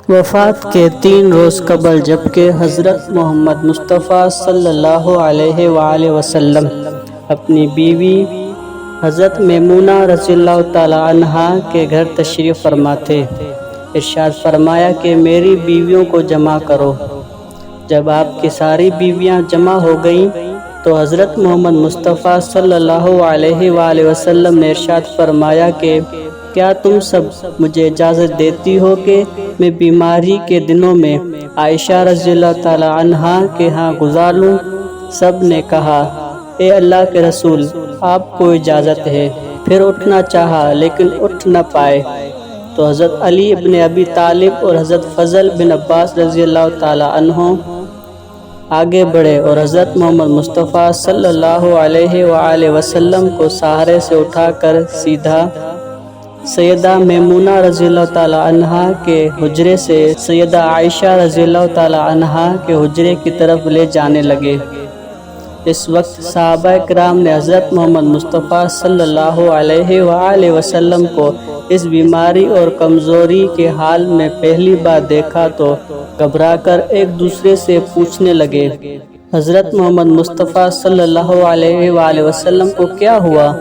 وفات کے 3 روز قبل جبکہ حضرت محمد مصطفیٰ صلی اللہ علیہ وآلہ وسلم اپنی بیوی حضرت میمونہ رضی اللہ تعالی عنہا کے گھر تشریف فرما تھے، ارشاد فرمایا کہ میری بیویوں کو جمع کرو۔ جب آپ کی ساری بیویاں جمع ہو گئیں تو حضرت محمد مصطفیٰ صلی اللہ علیہ وآلہ وسلم نے ارشاد فرمایا کہ کیا تم سب مجھے اجازت دیتی ہو کہ میں بیماری کے دنوں میں عائشہ رضی اللہ تعالی عنہا کے ہاں گزار لوں؟ سب نے کہا اے اللہ کے رسول، آپ کو اجازت ہے۔ پھر اٹھنا چاہا لیکن اٹھ نہ پائے تو حضرت علی ابن ابی طالب اور حضرت فضل بن عباس رضی اللہ تعالی عنہ آگے بڑھے اور حضرت محمد مصطفیٰ صلی اللہ علیہ وآلہ وسلم کو سہارے سے اٹھا کر سیدھا سیدہ میمونہ رضی اللہ تعالی عنہا کے حجرے سے سیدہ عائشہ رضی اللہ تعالی عنہا کے حجرے کی طرف لے جانے لگے۔ اس وقت صحابہ کرام نے حضرت محمد مصطفیٰ صلی اللہ علیہ وآلہ وسلم کو اس بیماری اور کمزوری کے حال میں پہلی بار دیکھا تو گھبرا کر ایک دوسرے سے پوچھنے لگے، حضرت محمد مصطفیٰ صلی اللہ علیہ وآلہ وسلم کو کیا ہوا؟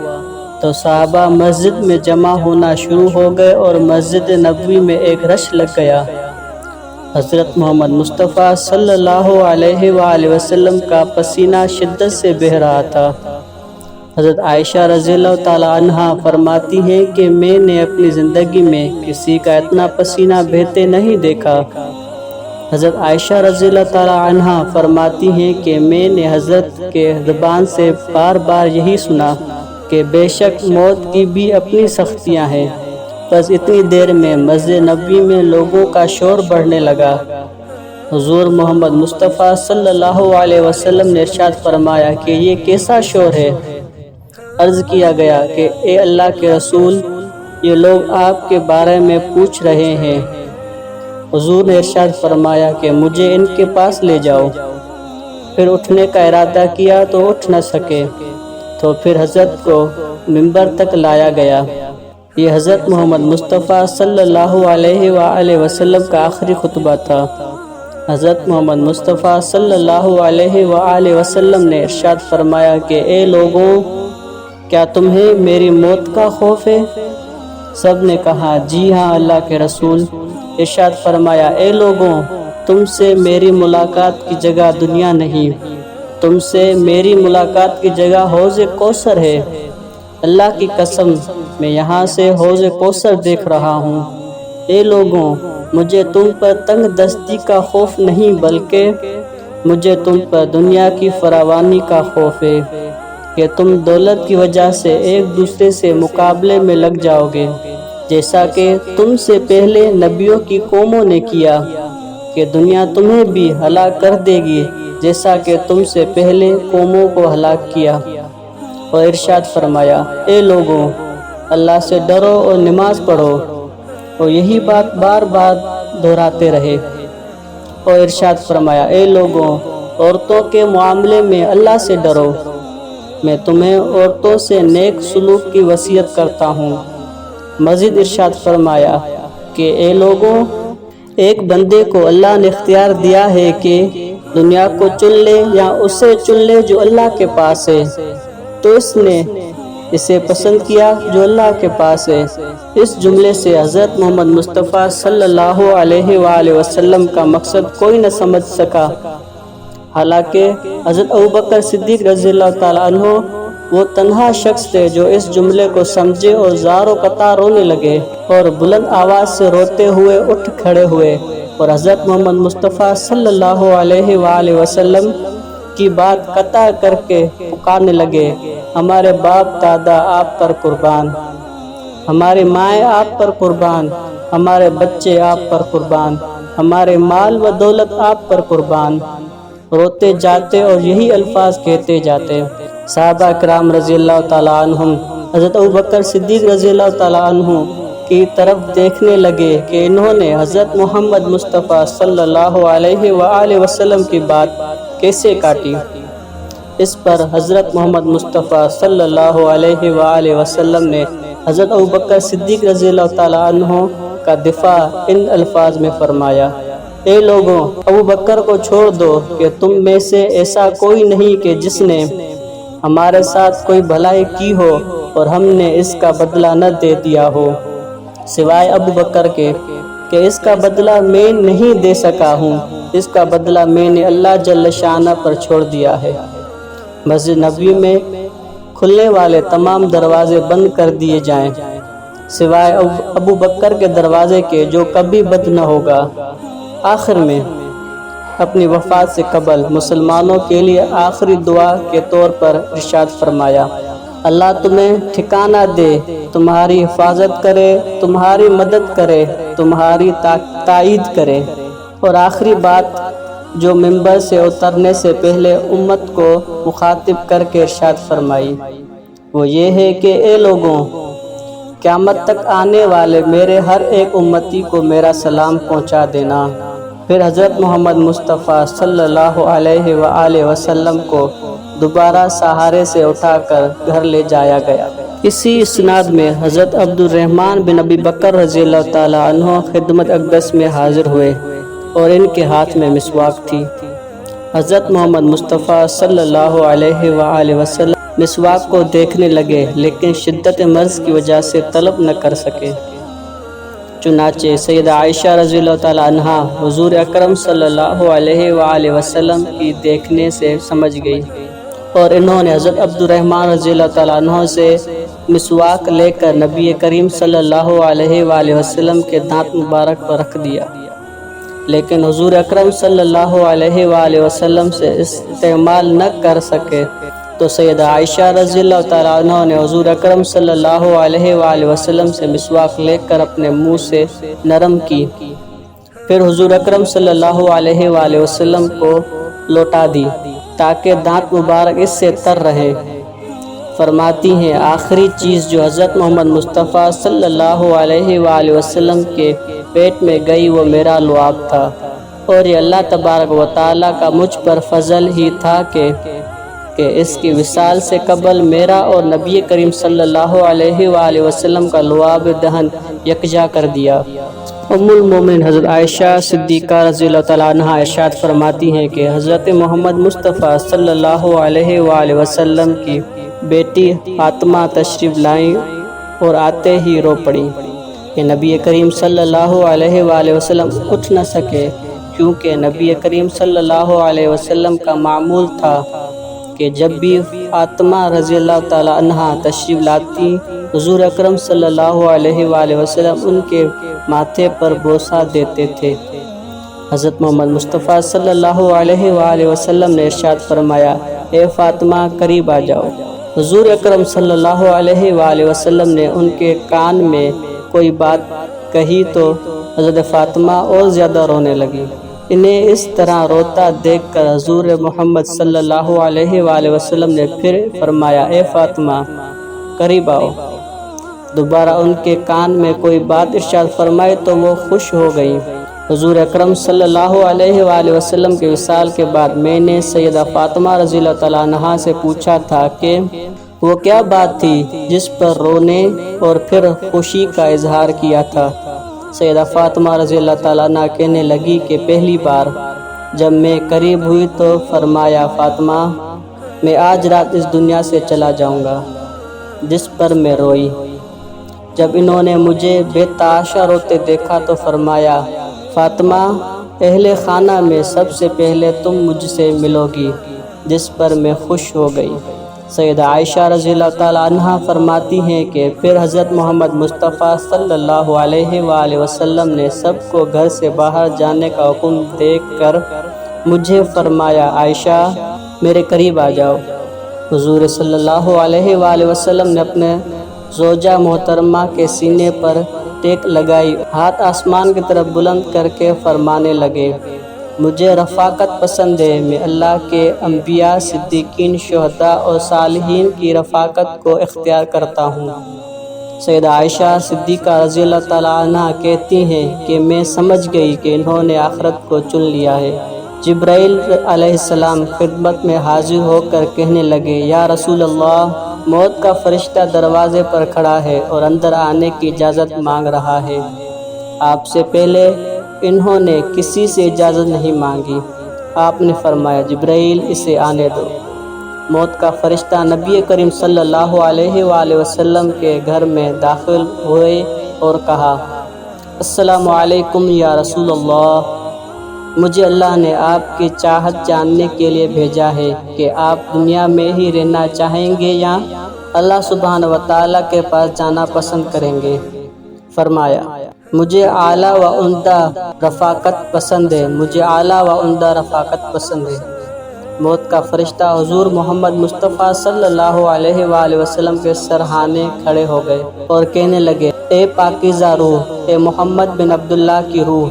تو صحابہ مسجد میں جمع ہونا شروع ہو گئے اور مسجد نبوی میں ایک رش لگ گیا۔ حضرت محمد مصطفیٰ صلی اللہ علیہ وآلہ وسلم کا پسینہ شدت سے بہہ رہا تھا۔ حضرت عائشہ رضی اللہ تعالی عنہا فرماتی ہیں کہ میں نے اپنی زندگی میں کسی کا اتنا پسینہ بہتے نہیں دیکھا۔ حضرت عائشہ رضی اللہ تعالی عنہا فرماتی ہیں کہ میں نے حضرت کے زبان سے بار بار یہی سنا کہ بے شک موت کی بھی اپنی سختیاں ہیں۔ بس اتنی دیر میں مسجد نبوی میں لوگوں کا شور بڑھنے لگا۔ حضور محمد مصطفیٰ صلی اللہ علیہ وسلم نے ارشاد فرمایا کہ یہ کیسا شور ہے؟ عرض کیا گیا کہ اے اللہ کے رسول، یہ لوگ آپ کے بارے میں پوچھ رہے ہیں۔ حضور نے ارشاد فرمایا کہ مجھے ان کے پاس لے جاؤ۔ پھر اٹھنے کا ارادہ کیا تو اٹھ نہ سکے تو پھر حضرت کو منبر تک لایا گیا۔ یہ حضرت محمد مصطفیٰ صلی اللہ علیہ وآلہ وسلم کا آخری خطبہ تھا۔ حضرت محمد مصطفیٰ صلی اللہ علیہ وآلہ وسلم نے ارشاد فرمایا کہ اے لوگوں، کیا تمہیں میری موت کا خوف ہے؟ سب نے کہا جی ہاں اللہ کے رسول۔ ارشاد فرمایا اے لوگوں، تم سے میری ملاقات کی جگہ دنیا نہیں، تم سے میری ملاقات کی جگہ حوض کوثر ہے۔ اللہ کی قسم میں یہاں سے حوض کوثر دیکھ رہا ہوں۔ اے لوگوں، مجھے تم پر تنگ دستی کا خوف نہیں بلکہ مجھے تم پر دنیا کی فراوانی کا خوف ہے کہ تم دولت کی وجہ سے ایک دوسرے سے مقابلے میں لگ جاؤ گے، جیسا کہ تم سے پہلے نبیوں کی قوموں نے کیا کہ دنیا تمہیں بھی ہلاک کر دے گی جیسا کہ تم سے پہلے قوموں کو ہلاک کیا۔ اور ارشاد فرمایا اے لوگوں، اللہ سے ڈرو اور نماز پڑھو، اور یہی بات بار بار دہراتے رہے۔ اور ارشاد فرمایا اے لوگوں، عورتوں کے معاملے میں اللہ سے ڈرو، میں تمہیں عورتوں سے نیک سلوک کی وصیت کرتا ہوں۔ مزید ارشاد فرمایا کہ اے لوگوں، ایک بندے کو اللہ نے اختیار دیا ہے کہ دنیا کو چن لے یا اسے چن لے جو اللہ کے پاس ہے، تو اس نے اسے پسند کیا جو اللہ کے پاس ہے۔ اس جملے سے حضرت محمد مصطفیٰ صلی اللہ علیہ وآلہ وسلم کا مقصد کوئی نہ سمجھ سکا، حالانکہ حضرت ابوبکر صدیق رضی اللہ تعالیٰ عنہ وہ تنہا شخص تھے جو اس جملے کو سمجھے اور زار و قطار رونے لگے اور بلند آواز سے روتے ہوئے اٹھ کھڑے ہوئے اور حضرت محمد مصطفیٰ صلی اللہ علیہ وآلہ وسلم کی بات قطع کر کے پکارنے لگے، ہمارے باپ دادا آپ پر قربان، ہمارے مائیں آپ پر قربان، ہمارے بچے آپ پر قربان، ہمارے مال و دولت آپ پر قربان۔ روتے جاتے اور یہی الفاظ کہتے جاتے۔ صحابہ کرام رضی اللہ تعالیٰ عنہم حضرت ابوبکر صدیق رضی اللہ تعالیٰ عنہ کی طرف دیکھنے لگے کہ انہوں نے حضرت محمد مصطفیٰ صلی اللہ علیہ وآلہ وسلم کی بات کیسے کاٹی۔ اس پر حضرت محمد مصطفیٰ صلی اللہ علیہ وآلہ وسلم نے حضرت ابوبکر صدیق رضی اللہ تعالیٰ عنہ کا دفاع ان الفاظ میں فرمایا: اے لوگوں، ابو بکر کو چھوڑ دو کہ تم میں سے ایسا کوئی نہیں کہ جس نے ہمارے ساتھ کوئی بھلائی کی ہو اور ہم نے اس کا بدلہ نہ دے دیا ہو، سوائے ابو بکر کے کہ اس کا بدلہ میں نہیں دے سکا ہوں، اس کا بدلہ میں نے اللہ جل شانہ پر چھوڑ دیا ہے۔ مسجد نبوی میں کھلنے والے تمام دروازے بند کر دیے جائیں سوائے ابو بکر کے دروازے کے جو کبھی بند نہ ہوگا۔ آخر میں اپنی وفات سے قبل مسلمانوں کے لیے آخری دعا کے طور پر ارشاد فرمایا: اللہ تمہیں ٹھکانہ دے، تمہاری حفاظت کرے، تمہاری مدد کرے، تمہاری تائید کرے۔ اور آخری بات جو منبر سے اترنے سے پہلے امت کو مخاطب کر کے ارشاد فرمائی، وہ یہ ہے کہ اے لوگوں، قیامت تک آنے والے میرے ہر ایک امتی کو میرا سلام پہنچا دینا۔ پھر حضرت محمد مصطفیٰ صلی اللہ علیہ وآلہ وسلم کو دوبارہ سہارے سے اٹھا کر گھر لے جایا گیا۔ اسی اسناد میں حضرت عبد الرحمن بن ابی بکر رضی اللہ تعالی عنہ خدمت اقدس میں حاضر ہوئے اور ان کے ہاتھ میں مسواک تھی۔ حضرت محمد مصطفیٰ صلی اللہ علیہ وآلہ وسلم مسواک کو دیکھنے لگے لیکن شدت مرض کی وجہ سے طلب نہ کر سکے۔ چنانچہ سیدہ عائشہ رضی اللہ تعالی عنہا حضور اکرم صلی اللہ علیہ وآلہ وسلم کی دیکھنے سے سمجھ گئی اور انہوں نے حضرت عبد الرحمن رضی اللہ تعالی عنہ سے مسواک لے کر نبی کریم صلی اللہ علیہ وآلہ وسلم کے دانت مبارک پر رکھ دیا، لیکن حضور اکرم صلی اللہ علیہ وآلہ وسلم سے استعمال نہ کر سکے تو سیدہ عائشہ رضی اللہ تعالیٰ عنہ نے حضور اکرم صلی اللہ علیہ وآلہ وسلم سے مسواک لے کر اپنے منہ سے نرم کی، پھر حضور اکرم صلی اللہ علیہ وآلہ وسلم کو لوٹا دی تاکہ دانت مبارک اس سے تر رہے۔ فرماتی ہیں آخری چیز جو حضرت محمد مصطفیٰ صلی اللہ علیہ وآلہ وسلم کے پیٹ میں گئی وہ میرا لعاب تھا، اور یہ اللہ تبارک و تعالیٰ کا مجھ پر فضل ہی تھا کہ اس کی وصال سے قبل میرا اور نبی کریم صلی اللہ علیہ وآلہ وسلم کا لعاب دہن یکجا کر دیا۔ ام المومن حضرت عائشہ صدیقہ رضی اللہ تعالیٰ عنہ ارشاد فرماتی ہیں کہ حضرت محمد مصطفیٰ صلی اللہ علیہ وآلہ وسلم کی بیٹی فاطمہ تشریف لائیں اور آتے ہی رو پڑی کہ نبی کریم صلی اللہ علیہ وآلہ وسلم اٹھ نہ سکے، کیونکہ نبی کریم صلی اللہ علیہ وسلم کا معمول تھا کہ جب بھی فاطمہ رضی اللہ تعالی عنہا تشریف لاتی حضور اکرم صلی اللہ علیہ وآلہ وسلم ان کے ماتھے پر بوسہ دیتے تھے۔ حضرت محمد مصطفیٰ صلی اللہ علیہ وآلہ وسلم نے ارشاد فرمایا: اے فاطمہ قریب آ جاؤ۔ حضور اکرم صلی اللہ علیہ وآلہ وسلم نے ان کے کان میں کوئی بات کہی تو حضرت فاطمہ اور زیادہ رونے لگی۔ انہیں اس طرح روتا دیکھ کر حضور محمد صلی اللہ علیہ وآلہ وسلم نے پھر فرمایا: اے فاطمہ قریب آؤ۔ دوبارہ ان کے کان میں کوئی بات ارشاد فرمائے تو وہ خوش ہو گئیں۔ حضور اکرم صلی اللہ علیہ وآلہ وسلم کے وصال کے بعد میں نے سیدہ فاطمہ رضی اللہ تعالیٰ عنہا سے پوچھا تھا کہ وہ کیا بات تھی جس پر رونے اور پھر خوشی کا اظہار کیا تھا۔ سیدہ فاطمہ رضی اللہ تعالیٰ عنہ کہنے لگی کہ پہلی بار جب میں قریب ہوئی تو فرمایا: فاطمہ میں آج رات اس دنیا سے چلا جاؤں گا، جس پر میں روئی۔ جب انہوں نے مجھے بے تحاشا روتے دیکھا تو فرمایا: فاطمہ اہل خانہ میں سب سے پہلے تم مجھ سے ملو گی، جس پر میں خوش ہو گئی۔ سیدہ عائشہ رضی اللہ تعالیٰ عنہا فرماتی ہیں کہ پھر حضرت محمد مصطفیٰ صلی اللہ علیہ وآلہ وسلم نے سب کو گھر سے باہر جانے کا حکم دیکھ کر مجھے فرمایا: عائشہ میرے قریب آ جاؤ۔ حضور صلی اللہ علیہ وآلہ وسلم نے اپنے زوجہ محترمہ کے سینے پر ٹیک لگائی، ہاتھ آسمان کی طرف بلند کر کے فرمانے لگے: مجھے رفاقت پسند ہے، میں اللہ کے انبیاء، صدیقین، شہداء اور صالحین کی رفاقت کو اختیار کرتا ہوں۔ سیدہ عائشہ صدیقہ رضی اللہ تعالیٰ عنہ کہتی ہیں کہ میں سمجھ گئی کہ انہوں نے آخرت کو چن لیا ہے۔ جبرائیل علیہ السلام خدمت میں حاضر ہو کر کہنے لگے: یا رسول اللہ، موت کا فرشتہ دروازے پر کھڑا ہے اور اندر آنے کی اجازت مانگ رہا ہے۔ آپ سے پہلے انہوں نے کسی سے اجازت نہیں مانگی۔ آپ نے فرمایا جبرائیل اسے آنے دو۔ موت کا فرشتہ نبی کریم صلی اللہ علیہ وآلہ وسلم کے گھر میں داخل ہوئے اور کہا السلام علیکم یا رسول اللہ، مجھے اللہ نے آپ کی چاہت جاننے کے لیے بھیجا ہے کہ آپ دنیا میں ہی رہنا چاہیں گے یا اللہ سبحانہ و تعالیٰ کے پاس جانا پسند کریں گے۔ فرمایا مجھے اعلیٰ و عمدہ رفاقت پسند ہے، مجھے اعلیٰ و عمدہ رفاقت پسند ہے۔ موت کا فرشتہ حضور محمد مصطفیٰ صلی اللہ علیہ وآلہ وسلم کے سرہانے کھڑے ہو گئے اور کہنے لگے اے پاکیزہ روح، اے محمد بن عبداللہ کی روح،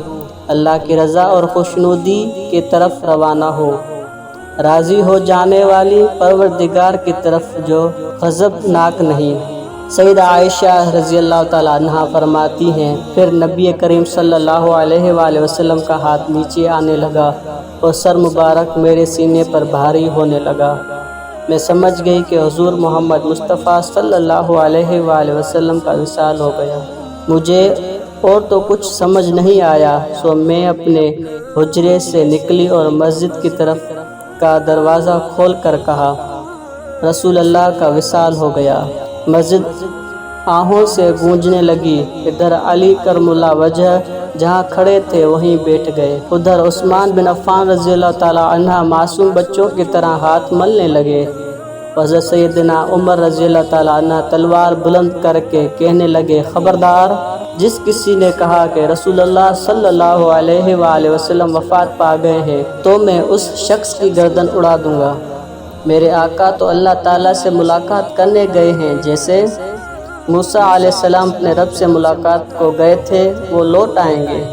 اللہ کی رضا اور خوشنودی کی طرف روانہ ہو، راضی ہو جانے والی پروردگار کی طرف جو غضبناک نہیں۔ سیدہ عائشہ رضی اللہ تعالیٰ عنہا فرماتی ہیں پھر نبی کریم صلی اللہ علیہ وآلہ وسلم کا ہاتھ نیچے آنے لگا اور سر مبارک میرے سینے پر بھاری ہونے لگا۔ میں سمجھ گئی کہ حضور محمد مصطفیٰ صلی اللہ علیہ وآلہ وسلم کا وصال ہو گیا۔ مجھے اور تو کچھ سمجھ نہیں آیا، سو میں اپنے حجرے سے نکلی اور مسجد کی طرف کا دروازہ کھول کر کہا رسول اللہ کا وصال ہو گیا۔ مسجد آہوں سے گونجنے لگی۔ ادھر علی کرم اللہ وجہ جہاں کھڑے تھے وہیں بیٹھ گئے، ادھر عثمان بن عفان رضی اللہ تعالیٰ عنہ معصوم بچوں کی طرح ہاتھ ملنے لگے۔ حضرت سیدنا عمر رضی اللہ تعالیٰ عنہ تلوار بلند کر کے کہنے لگے خبردار، جس کسی نے کہا کہ رسول اللہ صلی اللہ علیہ وآلہ وسلم وفات پا گئے ہیں تو میں اس شخص کی گردن اڑا دوں گا۔ میرے آقا تو اللہ تعالیٰ سے ملاقات کرنے گئے ہیں، جیسے موسیٰ علیہ السلام اپنے رب سے ملاقات کو گئے تھے، وہ لوٹ آئیں گے،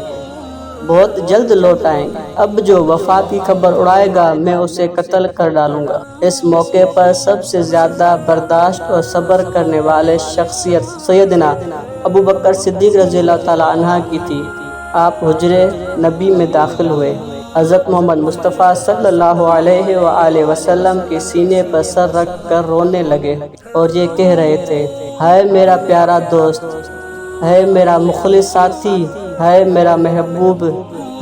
بہت جلد لوٹ آئیں گے۔ اب جو وفات کی خبر اڑائے گا میں اسے قتل کر ڈالوں گا۔ اس موقع پر سب سے زیادہ برداشت اور صبر کرنے والے شخصیت سیدنا ابوبکر صدیق رضی اللہ تعالیٰ عنہ کی تھی۔ آپ حجرے نبی میں داخل ہوئے، حضرت محمد مصطفیٰ صلی اللہ علیہ وآلہ وسلم کے سینے پر سر رکھ کر رونے لگے اور یہ کہہ رہے تھے ہائے میرا پیارا دوست، ہے میرا مخلص ساتھی، ہے میرا محبوب،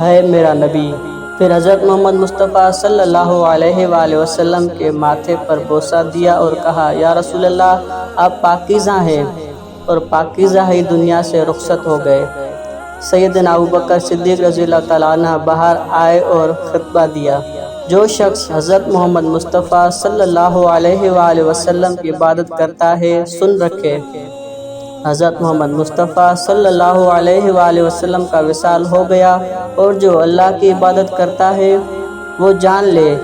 ہے میرا نبی۔ پھر حضرت محمد مصطفیٰ صلی اللہ علیہ وآلہ وسلم کے ماتھے پر بوسہ دیا اور کہا یا رسول اللہ آپ پاکیزہ ہیں، اور پاکیزہ ہی دنیا سے رخصت ہو گئے۔ سیدنا ابوبکر صدیق رضی اللہ تعالیٰ عنہ باہر آئے اور خطبہ دیا، جو شخص حضرت محمد مصطفیٰ صلی اللہ علیہ وآلہ وسلم کی عبادت کرتا ہے سن رکھے، حضرت محمد مصطفیٰ صلی اللہ علیہ وآلہ وسلم کا وصال ہو گیا، اور جو اللہ کی عبادت کرتا ہے وہ جان لے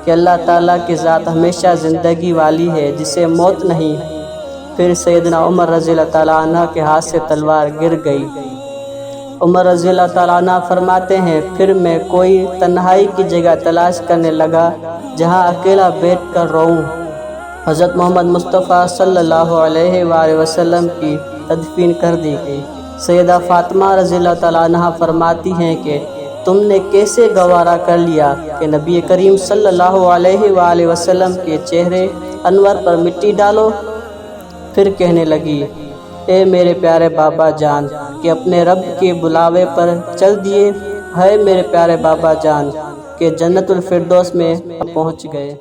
کہ اللہ تعالیٰ کی ذات ہمیشہ زندگی والی ہے جسے موت نہیں۔ پھر سیدنا عمر رضی اللہ تعالیٰ عنہ کے ہاتھ سے تلوار گر گئی۔ عمر رضی اللہ تعالیٰ عنہ فرماتے ہیں پھر میں کوئی تنہائی کی جگہ تلاش کرنے لگا جہاں اکیلا بیٹھ کر روؤں۔ حضرت محمد مصطفیٰ صلی اللہ علیہ وآلہ وسلم کی تدفین کر دی گئی۔ سیدہ فاطمہ رضی اللہ تعالیٰ عنہ فرماتی ہیں کہ تم نے کیسے گوارا کر لیا کہ نبی کریم صلی اللہ علیہ وآلہ وسلم کے چہرے انور پر مٹی ڈالو؟ پھر کہنے لگی اے میرے پیارے بابا جان کہ اپنے رب کے بلاوے پر چل دیے، ہے میرے پیارے بابا جان کہ جنت الفردوس میں پہنچ گئے۔